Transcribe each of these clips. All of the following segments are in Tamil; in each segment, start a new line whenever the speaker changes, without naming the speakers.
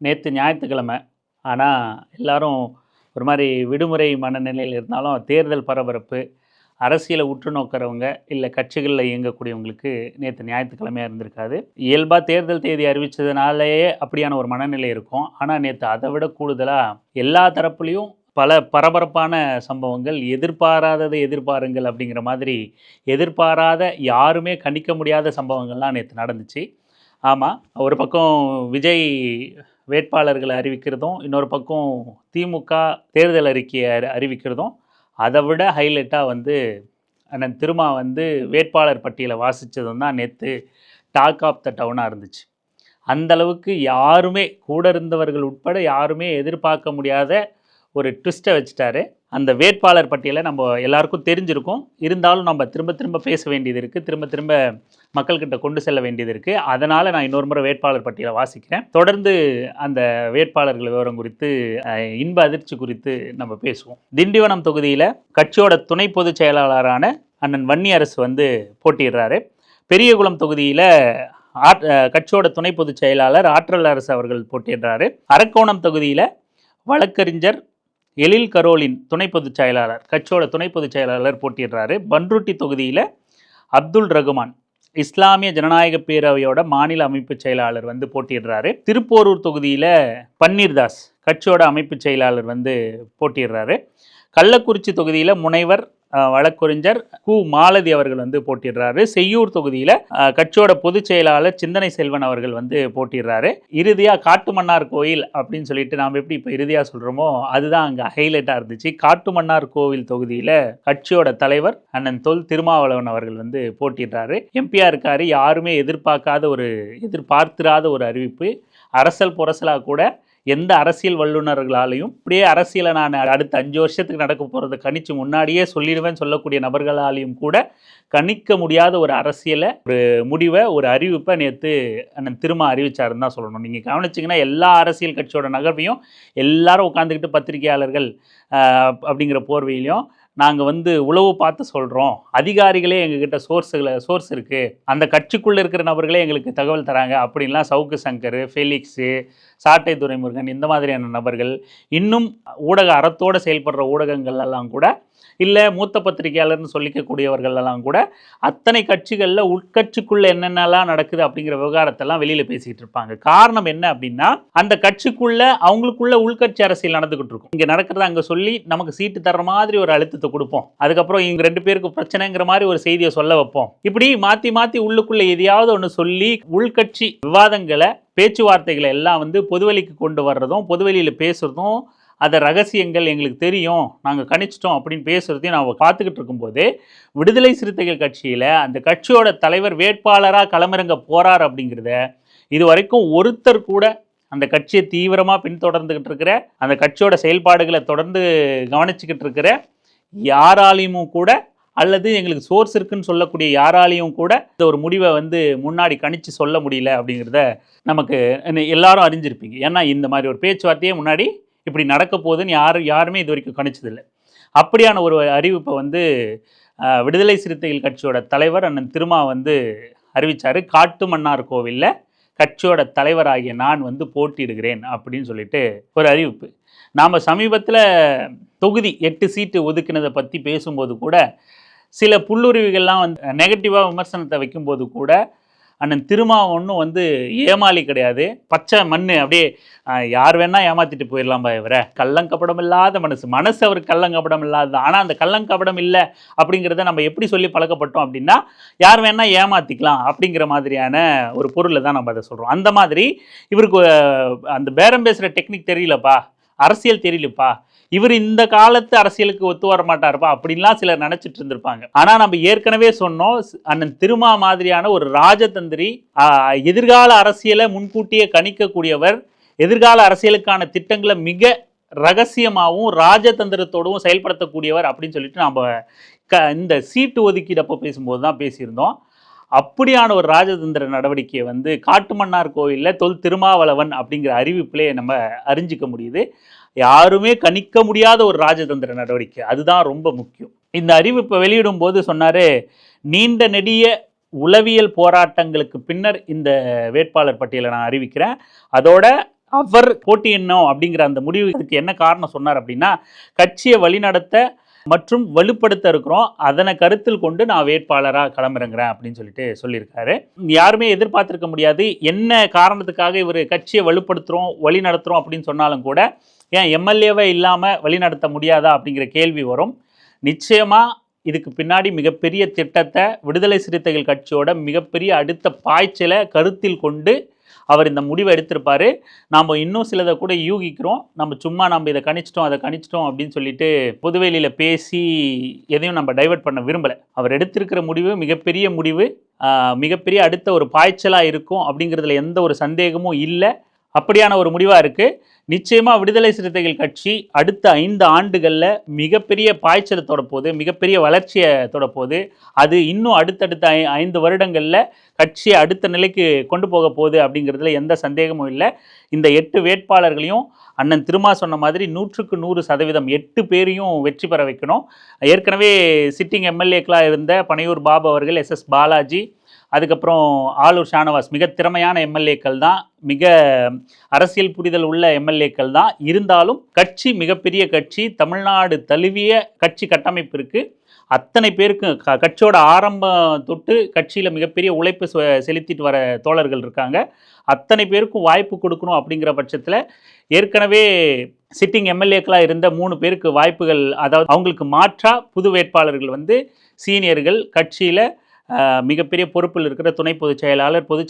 நேற்று ஞாயிற்றுக்கிழமை. ஆனால் எல்லாரும் ஒரு மாதிரி விடுமுறை மனநிலையில் இருந்தாலும் தேர்தல் பரபரப்பு, அரசியலை உற்று நோக்கிறவங்க இல்லை கட்சிகளில் இயங்கக்கூடியவங்களுக்கு நேற்று ஞாயிற்றுக்கிழமையாக இருந்திருக்காது. இயல்பாக தேர்தல் தேதி அறிவித்ததுனாலேயே அப்படியான ஒரு மனநிலை இருக்கும். ஆனால் நேற்று அதை விட கூடுதலாக எல்லா தரப்புலையும் பல பரபரப்பான சம்பவங்கள், எதிர்பாராததை எதிர்பாருங்கள் அப்படிங்கிற மாதிரி எதிர்பாராத யாருமே கணிக்க முடியாத சம்பவங்கள்லாம் நேற்று நடந்துச்சு. ஆமாம், ஒரு பக்கம் விஜய் வேட்பாளர்களை அறிவிக்கிறதும், இன்னொரு பக்கம் திமுக தேர்தல் அறிக்கையை அறிவிக்கிறதும், அதை விட ஹைலைட்டாக அண்ணன் திருமா வேட்பாளர் பட்டியலை வாசித்ததும் தான் நேற்று டாக் ஆஃப் த டவுனாக இருந்துச்சு. அந்தளவுக்கு யாருமே கூட இருந்தவர்கள் உட்பட யாருமே எதிர்பார்க்க முடியாத ஒரு ட்விஸ்ட்டை வச்சுட்டாரு. அந்த வேட்பாளர் பட்டியலை நம்ம எல்லாருக்கும் தெரிஞ்சிருக்கும். இருந்தாலும் நம்ம திரும்ப திரும்ப பேச வேண்டியது இருக்குது, திரும்ப திரும்ப மக்கள்கிட்ட கொண்டு செல்ல வேண்டியது இருக்குது. அதனால் நான் இன்னொரு முறை வேட்பாளர் பட்டியலை வாசிக்கிறேன். தொடர்ந்து அந்த வேட்பாளர்கள் விவரம் குறித்து, இன்ப அதிர்ச்சி குறித்து நம்ம பேசுவோம். திண்டிவனம் தொகுதியில் கட்சியோட துணை பொதுச் செயலாளரான அண்ணன் வன்னியரசு போட்டியிடுறாரு. பெரியகுளம் தொகுதியில் கட்சியோட துணை பொதுச் செயலாளர் ஆற்றல் அரசு அவர்கள் போட்டியிடுறாரு. அரக்கோணம் தொகுதியில் வழக்கறிஞர் எழில் கரோலின் துணை பொதுச் செயலாளர், கட்சியோட துணை பொதுச் செயலாளர் போட்டியிடுறாரு. பன்ருட்டி தொகுதியில் அப்துல் ரகுமான், இஸ்லாமிய ஜனநாயக பேரவையோட மாநில அமைப்பு செயலாளர் போட்டியிடுறாரு. திருப்போரூர் தொகுதியில் பன்னீர்தாஸ், கட்சியோட அமைப்பு செயலாளர் போட்டியிடுறாரு. கள்ளக்குறிச்சி தொகுதியில் முனைவர் வழக்கறிஞர் கு மாலதி அவர்கள் போட்டிடுறாரு. செய்யூர் தொகுதியில் கட்சியோட பொதுச் செயலாளர் சிந்தனை செல்வன் அவர்கள் போட்டிடுறாரு. இறுதியாக காட்டுமன்னார் கோயில் அப்படின்னு சொல்லிட்டு நாம் எப்படி இப்போ இறுதியாக சொல்கிறோமோ அதுதான் அங்கே ஹைலைட்டாக இருந்துச்சு. காட்டுமன்னார் கோவில் தொகுதியில் கட்சியோட தலைவர் அண்ணன் தொல் திருமாவளவன் அவர்கள் போட்டிடுறாரு. எம்பியாக இருக்காரு. யாருமே எதிர்பார்த்திராத ஒரு அறிவிப்பு. அரசல் புரசலாக கூட எந்த அரசியல் வல்லுநர்களாலையும் இப்படியே அரசியலை நான் அடுத்த 5 வருஷத்துக்கு நடக்க போகிறத கணிச்சு முன்னாடியே சொல்லிடுவேன் சொல்லக்கூடிய நபர்களாலையும் கூட கணிக்க முடியாத ஒரு அரசியலை, ஒரு முடிவை, ஒரு அறிவிப்பை நேற்று அண்ணன் திருமா அறிவிச்சாருன்னு தான் சொல்லணும். நீங்கள் கவனிச்சிங்கன்னா எல்லா அரசியல் கட்சியோட நகர்வையும் எல்லாரும் உட்காந்துக்கிட்டு பத்திரிகையாளர்கள் அப்படிங்கிற போர்வையிலையும் நாங்கள் உளவு பார்த்து சொல்கிறோம், அதிகாரிகளே எங்ககிட்ட சோர்ஸ் இருக்குது, அந்த கட்சிக்குள்ளே இருக்கிற நபர்களே எங்களுக்கு தகவல் தராங்க அப்படின்லாம் சவுக்கு சங்கர், ஃபெலிக்ஸு, சாட்டை துரைமுருகன் இந்த மாதிரியான நபர்கள், இன்னும் ஊடக அறத்தோடு செயல்படுற ஊடகங்கள்லாம் கூட, இல்லை மூத்த பத்திரிகையாளர்னு சொல்லிக்கக்கூடியவர்கள் எல்லாம் கூட அத்தனை கட்சிகளில் உட்கட்சிக்குள்ளே என்னென்னலாம் நடக்குது அப்படிங்கிற விவகாரத்தெல்லாம் வெளியில் பேசிகிட்டு இருப்பாங்க. காரணம் என்ன அப்படின்னா, அந்த கட்சிக்குள்ளே அவங்களுக்குள்ள உள்கட்சி அரசியல் நடந்துக்கிட்டு இருக்கும். இங்கே நடக்கிறத அங்கே சொல்லி நமக்கு சீட்டு தர்ற மாதிரி ஒரு அழுத்தத்தை கொடுப்போம். அதுக்கப்புறம் இவங்க 2 பேருக்கு பிரச்சனைங்கிற மாதிரி ஒரு செய்தியை சொல்ல வைப்போம். இப்படி மாற்றி மாற்றி உள்ளுக்குள்ளே எதையாவது ஒன்று சொல்லி உள்கட்சி விவாதங்களை, பேச்சுவார்த்தைகளை எல்லாம் பொதுவெளிக்கு கொண்டு வர்றதும், பொதுவெளியில் பேசுகிறதும், அதை ரகசியங்கள் எங்களுக்கு தெரியும், நாங்கள் கணிச்சிட்டோம் அப்படின்னு பேசுகிறதையும் நாம் பார்த்துக்கிட்டு இருக்கும்போது, விடுதலை சிறுத்தைகள் கட்சியில் அந்த கட்சியோட தலைவர் வேட்பாளராக களமிறங்க போகிறார் அப்படிங்கிறத இது வரைக்கும் ஒருத்தர் கூட அந்த கட்சியை தீவிரமாக பின்தொடர்ந்துக்கிட்டு இருக்கிற, அந்த கட்சியோட செயல்பாடுகளை தொடர்ந்து கவனிச்சுக்கிட்டு இருக்கிற யாராலையும் கூட, அல்லது எங்களுக்கு சோர்ஸ் இருக்குன்னு சொல்லக்கூடிய யாராலையும் கூட இந்த ஒரு முடிவை முன்னாடி கணிச்சு சொல்ல முடியல அப்படிங்கிறத நமக்கு எல்லாரும் அறிஞ்சிருப்பீங்க. ஏன்னா இந்த மாதிரி ஒரு பேச்சுவார்த்தையே முன்னாடி இப்படி நடக்க போகுதுன்னு யாருமே இது வரைக்கும் கணிச்சதில்லை. அப்படியான ஒரு அறிவிப்பை விடுதலை சிறுத்தைகள் கட்சியோட தலைவர் அண்ணன் திருமா அறிவித்தார். காட்டுமன்னார் கோவிலில் கட்சியோட தலைவராகிய நான் போட்டியிடுகிறேன் அப்படின்னு சொல்லிட்டு ஒரு அறிவிப்பு. நாம் சமீபத்தில் தொகுதி 8 சீட்டு ஒதுக்கினதை பற்றி பேசும்போது கூட சில புல்லுருவிகள்லாம் நெகட்டிவாக விமர்சனத்தை வைக்கும்போது கூட அண்ணன் திருமா ஒன்றும் ஏமாளி கிடையாது, பச்சை மண், அப்படியே யார் வேணால் ஏமாற்றிட்டு போயிடலாம்பா, இவரை கள்ளங்கப்படம் இல்லாத மனசு அவருக்கு கள்ளங்கப்படம் இல்லாதது. ஆனால் அந்த கள்ளங்கப்படம் இல்லை அப்படிங்கிறத நம்ம எப்படி சொல்லி பழக்கப்பட்டோம் அப்படின்னா, யார் வேணால் ஏமாற்றிக்கலாம் அப்படிங்கிற மாதிரியான ஒரு பொருளில் தான் நம்ம அதை சொல்கிறோம். அந்த மாதிரி இவருக்கு அந்த பேரம் பேசுகிற டெக்னிக் தெரியலப்பா, அரசியல் தெரியலப்பா, இவர் இந்த காலத்து அரசியலுக்கு ஒத்து வர மாட்டாருப்பா அப்படின்லாம் சிலர் நினைச்சிட்டு இருந்திருப்பாங்க. ஆனால் நம்ம ஏற்கனவே சொன்னோம், அண்ணன் திருமா மாதிரியான ஒரு ராஜதந்திரி, எதிர்கால அரசியலை முன்கூட்டியே கணிக்கக்கூடியவர், எதிர்கால அரசியலுக்கான திட்டங்களை மிக ரகசியமாகவும் ராஜதந்திரத்தோடவும் செயல்படுத்தக்கூடியவர் அப்படின்னு சொல்லிட்டு நம்ம இந்த சீட்டு ஒதுக்கீடப்போ பேசும்போது தான் பேசியிருந்தோம். அப்படியான ஒரு ராஜதந்திர நடவடிக்கையை காட்டுமன்னார் கோயிலில் தொல் திருமாவளவன் அப்படிங்கிற அறிவிப்பிலே நம்ம அறிஞ்சிக்க முடியுது. யாருமே கணிக்க முடியாத ஒரு ராஜதந்திர நடவடிக்கை, அதுதான் ரொம்ப முக்கியம். இந்த அறிவிப்பை வெளியிடும் போது சொன்னார், நீண்ட நெடிய உளவியல் போராட்டங்களுக்கு பின்னர் இந்த வேட்பாளர் பட்டியலை நான் அறிவிக்கிறேன், அதோட அவர் போட்டியிடணும் அப்படிங்கிற அந்த முடிவுக்கு என்ன காரணம் சொன்னார் அப்படின்னா, கட்சியை வழிநடத்த மற்றும் வலுப்படுத்த இருக்கிறோம், அதனை கருத்தில் கொண்டு நான் வேட்பாளராக களமிறங்குறேன் அப்படின்னு சொல்லியிருக்காரு. யாருமே எதிர்பார்த்திருக்க முடியாது. என்ன காரணத்துக்காக இவர் கட்சியை வலுப்படுத்துகிறோம் வழி நடத்துகிறோம் அப்படின்னு சொன்னாலும் கூட, ஏன் எம்எல்ஏவை இல்லாமல் வழி நடத்த முடியாதா அப்படிங்கிற கேள்வி வரும். நிச்சயமாக இதுக்கு பின்னாடி மிகப்பெரிய திட்டத்தை விடுதலை சிறுத்தைகள் கட்சியோட மிகப்பெரிய அடுத்த பாய்ச்சலை கருத்தில் கொண்டு அவர் இந்த முடிவை எடுத்திருப்பார். நாம் இன்னும் சிலதை கூட யூகிக்கிறோம். நம்ம இதை கணிச்சிட்டோம் அப்படின்னு சொல்லிட்டு பொதுவெளியில் பேசி எதையும் நம்ம டைவர்ட் பண்ண விரும்பலை. அவர் எடுத்திருக்கிற முடிவு மிகப்பெரிய முடிவு, மிகப்பெரிய அடுத்த ஒரு பாய்ச்சலாக இருக்கும் அப்படிங்கிறதுல எந்த ஒரு சந்தேகமும் இல்லை. அப்படியான ஒரு முடிவாக இருக்குது. நிச்சயமாக விடுதலை சிறுத்தைகள் கட்சி அடுத்த 5 ஆண்டுகளில் மிகப்பெரிய பாய்ச்சலை தொடப்போகுது, மிகப்பெரிய வளர்ச்சியை தொடப்போகுது. அது இன்னும் அடுத்தடுத்த 5 வருடங்களில் கட்சியை அடுத்த நிலைக்கு கொண்டு போக போகுது அப்படிங்கிறதுல எந்த சந்தேகமும் இல்லை. இந்த 8 வேட்பாளர்களையும் அண்ணன் திருமா சொன்ன மாதிரி 100க்கு 100% 8 பேரையும் வெற்றி பெற வைக்கணும். ஏற்கனவே சிட்டிங் எம்எல்ஏக்களாக இருந்த பனையூர் பாபு அவர்கள், எஸ்எஸ் பாலாஜி, அதுக்கப்புறம் ஆலூர் ஷானவாஸ் மிக திறமையான எம்எல்ஏக்கள் தான், மிக அரசியல் புரிதல் உள்ள எம்எல்ஏக்கள் தான். இருந்தாலும் கட்சி மிகப்பெரிய கட்சி, தமிழ்நாடு தழுவிய கட்சி கட்டமைப்பு இருக்குது. அத்தனை பேருக்கும் கட்சியோட ஆரம்பம் தொட்டு கட்சியில் மிகப்பெரிய உழைப்பு செலுத்திட்டு வர தோழர்கள் இருக்காங்க. அத்தனை பேருக்கும் வாய்ப்பு கொடுக்கணும் அப்படிங்கிற பட்சத்தில் ஏற்கனவே சிட்டிங் எம்எல்ஏக்களாக இருந்த 3 பேருக்கு வாய்ப்புகள், அதாவது அவங்களுக்கு மாற்றா புது வேட்பாளர்கள் சீனியர்கள் கட்சியில் மிகப்பெரிய பொறுப்பில் இருக்கிற துணை பொதுச்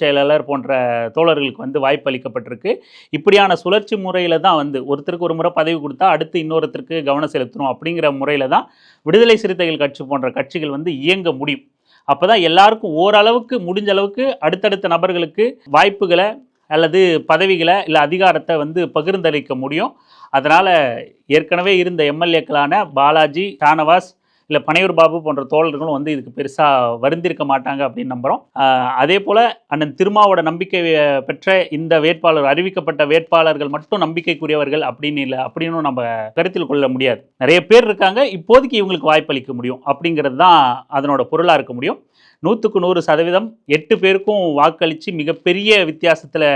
செயலாளர் போன்ற தோழர்களுக்கு வாய்ப்பு அளிக்கப்பட்டிருக்கு. இப்படியான சுழற்சி முறையில் தான் ஒருத்தருக்கு ஒரு முறை பதவி கொடுத்தா அடுத்து இன்னொருத்தருக்கு கவனம் செலுத்தணும் அப்படிங்கிற முறையில் தான் விடுதலை சிறுத்தைகள் கட்சி போன்ற கட்சிகள் இயங்க முடியும். அப்போ தான் எல்லாருக்கும் ஓரளவுக்கு முடிஞ்ச அளவுக்கு அடுத்தடுத்த நபர்களுக்கு வாய்ப்புகளை அல்லது பதவிகளை இல்லை அதிகாரத்தை பகிர்ந்தளிக்க முடியும். அதனால் ஏற்கனவே இருந்த எம்எல்ஏக்களான பாலாஜி, ஷானவாஸ், இல்லை பனையூர் பாபு போன்ற தோழர்களும் இதுக்கு பெருசாக வருந்திருக்க மாட்டாங்க அப்படின்னு நம்புகிறோம். அதே போல் அண்ணன் திருமாவோட நம்பிக்கை பெற்ற இந்த வேட்பாளர், அறிவிக்கப்பட்ட வேட்பாளர்கள் மட்டும் நம்பிக்கைக்குரியவர்கள் அப்படின்னு நம்ம கருத்தில் கொள்ள முடியாது. நிறைய பேர் இருக்காங்க, இப்போதைக்கு இவங்களுக்கு வாய்ப்பளிக்க முடியும் அப்படிங்கிறது தான் அதனோட பொருளாக இருக்க முடியும். 100க்கு 100% 8 பேருக்கும் வாக்களித்து மிகப்பெரிய வித்தியாசத்தில்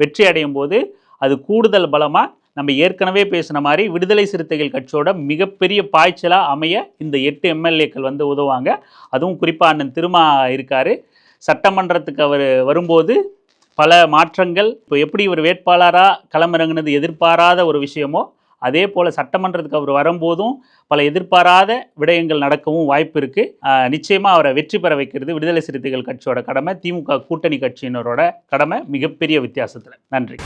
வெற்றி அடையும் போது அது கூடுதல் பலமாக நம்ம ஏற்கனவே பேசின மாதிரி விடுதலை சிறுத்தைகள் கட்சியோட மிகப்பெரிய பாய்ச்சலாக அமைய இந்த 8 எம்எல்ஏக்கள் உதவுவாங்க. அதுவும் குறிப்பாக அண்ணன் திருமா இருக்கார். சட்டமன்றத்துக்கு அவர் வரும்போது பல மாற்றங்கள், இப்போ எப்படி இவர் வேட்பாளராக களமிறங்குனது எதிர்பாராத ஒரு விஷயமோ, அதே போல் சட்டமன்றத்துக்கு அவர் வரும்போதும் பல எதிர்பாராத விடயங்கள் நடக்கவும் வாய்ப்பு இருக்குது. நிச்சயமாக அவரை வெற்றி பெற வைக்கிறது விடுதலை சிறுத்தைகள் கட்சியோட கடமை, திமுக கூட்டணி கட்சியினரோட கடமை மிகப்பெரிய வித்தியாசத்தில். நன்றி.